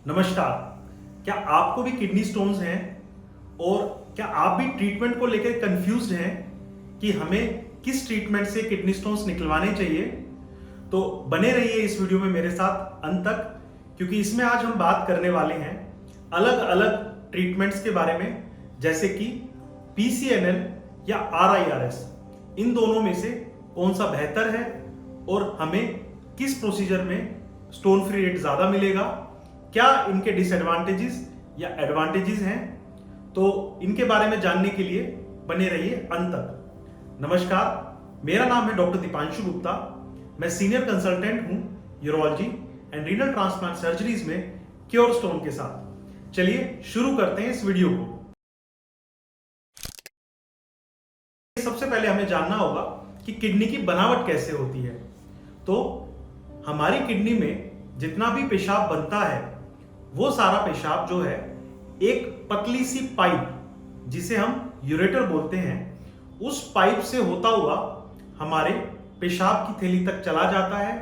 नमस्कार। क्या आपको भी किडनी स्टोन्स हैं और क्या आप भी ट्रीटमेंट को लेकर कंफ्यूज्ड हैं कि हमें किस ट्रीटमेंट से किडनी स्टोन्स निकलवाने चाहिए? तो बने रहिए इस वीडियो में मेरे साथ अंत तक, क्योंकि इसमें आज हम बात करने वाले हैं अलग अलग ट्रीटमेंट्स के बारे में, जैसे कि PCNL या RIRS। इन दोनों में से कौन सा बेहतर है और हमें किस प्रोसीजर में स्टोन फ्री रेट ज्यादा मिलेगा, क्या इनके डिसएडवांटेजेस या एडवांटेजेस हैं, तो इनके बारे में जानने के लिए बने रहिए अंत तक। नमस्कार, मेरा नाम है डॉक्टर दीपांशु गुप्ता। मैं सीनियर कंसल्टेंट हूं urology and renal transplant surgeries में क्योर स्टोन के साथ। चलिए शुरू करते हैं इस वीडियो को। सबसे पहले हमें जानना होगा कि किडनी की बनावट कैसे होती है। तो हमारी किडनी में जितना भी पेशाब बनता है वो सारा पेशाब जो है एक पतली सी पाइप, जिसे हम यूरेटर बोलते हैं, उस पाइप से होता हुआ हमारे पेशाब की थैली तक चला जाता है।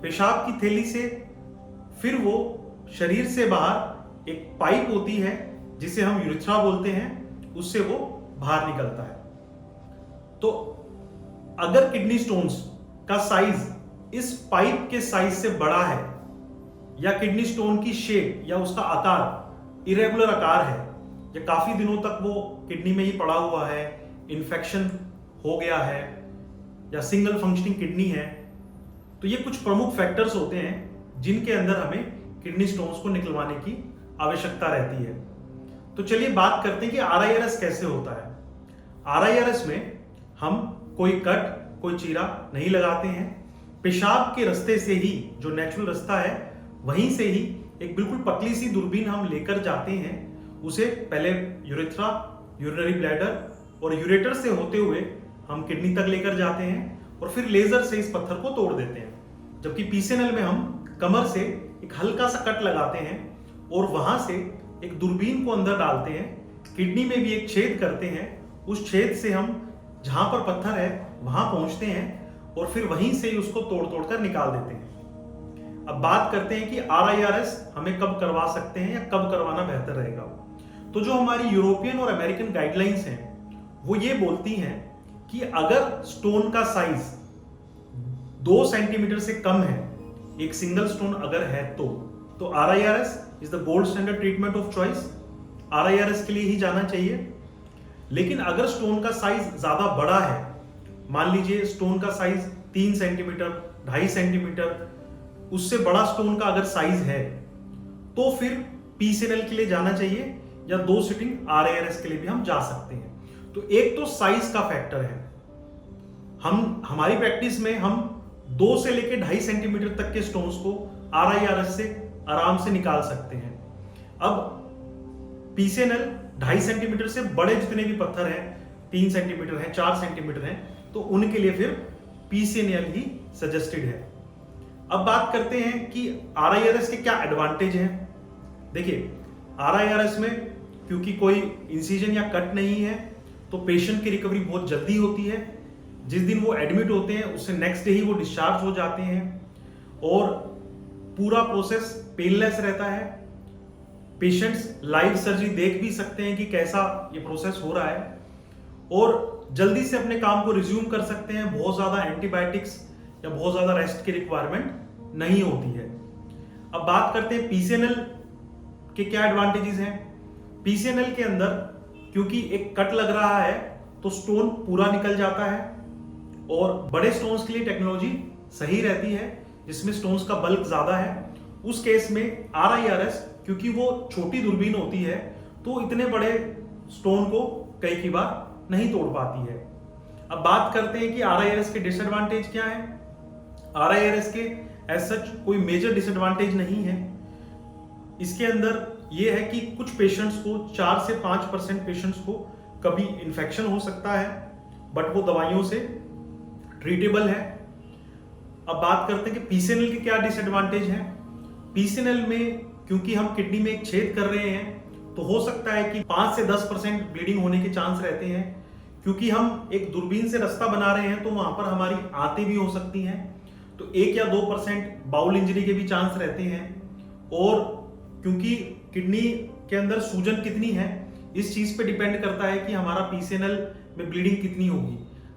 पेशाब की थैली से फिर वो शरीर से बाहर एक पाइप होती है जिसे हम यूरेथ्रा बोलते हैं, उससे वो बाहर निकलता है। तो अगर किडनी स्टोन्स का साइज इस पाइप के साइज से बड़ा है या किडनी स्टोन की शेप या उसका आकार इरेगुलर आकार है या काफी दिनों तक वो किडनी में ही पड़ा हुआ है, इन्फेक्शन हो गया है या सिंगल फंक्शनिंग किडनी है, तो ये कुछ प्रमुख फैक्टर्स होते हैं जिनके अंदर हमें किडनी स्टोन्स को निकलवाने की आवश्यकता रहती है। तो चलिए बात करते हैं कि RIRS कैसे होता है। RIRS में हम कोई कट, कोई चीरा नहीं लगाते हैं। पेशाब के रास्ते से ही, जो नेचुरल रास्ता है, वहीं से ही एक बिल्कुल पतली सी दूरबीन हम लेकर जाते हैं। उसे पहले यूरेथ्रा, यूरिनरी ब्लैडर और यूरेटर से होते हुए हम किडनी तक लेकर जाते हैं और फिर लेजर से इस पत्थर को तोड़ देते हैं। जबकि PCNL में हम कमर से एक हल्का सा कट लगाते हैं और वहां से एक दूरबीन को अंदर डालते हैं, किडनी में भी एक छेद करते हैं। उस छेद से हम जहां पर पत्थर है वहां पहुंचते हैं और फिर वहीं से ही उसको तोड़ तोड़ कर निकाल देते हैं। अब बात करते हैं कि RIRS हमें कब करवा सकते हैं या कब करवाना बेहतर रहेगा। तो जो हमारी यूरोपियन और अमेरिकन गाइडलाइंस हैं वो ये बोलती हैं कि अगर स्टोन का साइज 2 सेंटीमीटर से कम है, एक सिंगल स्टोन अगर है, तो RIRS is the gold standard treatment of choice. RIRS के लिए ही जाना चाहिए। लेकिन अगर स्टोन का साइज ज्यादा बड़ा है, मान लीजिए स्टोन का साइज 3 सेंटीमीटर, 2.5 सेंटीमीटर, उससे बड़ा स्टोन का अगर साइज है, तो फिर PCNL के लिए जाना चाहिए या 2 सिटिंग RIRS के लिए भी हम जा सकते हैं। तो एक तो साइज का फैक्टर है। हमारी प्रैक्टिस में हम 2 से लेकर 2.5 सेंटीमीटर तक के स्टोन्स को RIRS से आराम से निकाल सकते हैं। अब PCNL 2.5 सेंटीमीटर से बड़े जितने भी पत्थर हैं, 3 सेंटीमीटर हैं, 4 सेंटीमीटर हैं, तो उनके लिए फिर PCNL ही सजेस्टेड है। अब बात करते हैं कि RIRS के क्या एडवांटेज हैं। देखिए, RIRS में क्योंकि कोई इंसिजन या कट नहीं है, तो पेशेंट की रिकवरी बहुत जल्दी होती है। जिस दिन वो एडमिट होते हैं उससे नेक्स्ट डे ही वो डिस्चार्ज हो जाते हैं और पूरा प्रोसेस पेनलेस रहता है। पेशेंट्स लाइव सर्जरी देख भी सकते हैं कि कैसा ये प्रोसेस हो रहा है और जल्दी से अपने काम को रिज्यूम कर सकते हैं। बहुत ज्यादा एंटीबायोटिक्स या बहुत ज्यादा रेस्ट की रिक्वायरमेंट नहीं होती है। अब बात करते हैं PCNL के क्या एडवांटेजेस हैं। PCNL के अंदर क्योंकि एक कट लग रहा है तो स्टोन पूरा निकल जाता है और बड़े स्टोन्स के लिए टेक्नोलॉजी सही रहती है जिसमें स्टोन्स का बल्क ज्यादा है। उस केस में RIRS क्योंकि वो छोटी दूरबीन होती है तो इतने बड़े स्टोन को कई की बार नहीं तोड़ पाती है। अब बात करते हैं कि RIRS के डिसएडवांटेज क्या है। RIRS के एज सच कोई मेजर डिसएडवांटेज नहीं है। इसके अंदर यह है कि कुछ पेशेंट्स को 4 से 5% पेशेंट्स को कभी इन्फेक्शन हो सकता है, बट वो दवाइयों से ट्रीटेबल है। अब बात करते हैं कि PCNL के क्या डिसएडवांटेज हैं। PCNL में क्योंकि हम किडनी में एक छेद कर रहे हैं तो हो सकता है कि 5 से 10% ब्लीडिंग होने के चांस रहते हैं। क्योंकि हम एक दूरबीन से रास्ता बना रहे हैं तो वहां पर हमारी आंतें भी हो सकती हैं, तो 1 या 2% बाउल इंजरी के भी चांस रहते हैं। और क्योंकि किडनी के अंदर सूजन कितनी है इस चीज पे डिपेंड करता है कि हमारा पीसीएनएल में ब्लीडिंग कितनी होगी।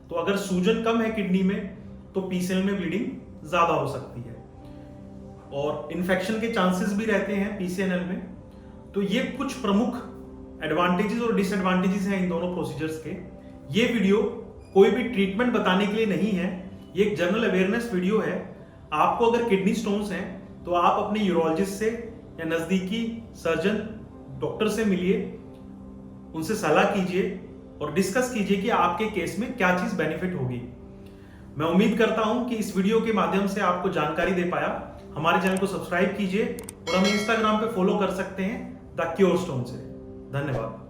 तो अगर सूजन कम है किडनी में तो पीसीएनएल में ब्लीडिंग ज्यादा हो सकती है और इन्फेक्शन के चांसेस भी रहते हैं पीसीएनएल में। तो ये कुछ प्रमुख एडवांटेजेस और डिसएडवांटेजेस हैं इन दोनों प्रोसीजर्स के। ये वीडियो कोई भी ट्रीटमेंट बताने के लिए नहीं है, ये एक जनरल अवेयरनेस वीडियो है। आपको अगर किडनी स्टोन्स हैं तो आप अपने यूरोलॉजिस्ट से या नजदीकी सर्जन डॉक्टर से मिलिए, उनसे सलाह कीजिए और डिस्कस कीजिए कि आपके केस में क्या चीज बेनिफिट होगी। मैं उम्मीद करता हूं कि इस वीडियो के माध्यम से आपको जानकारी दे पाया। हमारे चैनल को सब्सक्राइब कीजिए और हमें इंस्टाग्राम पे फॉलो कर सकते हैं द क्योर स्टोन से। धन्यवाद।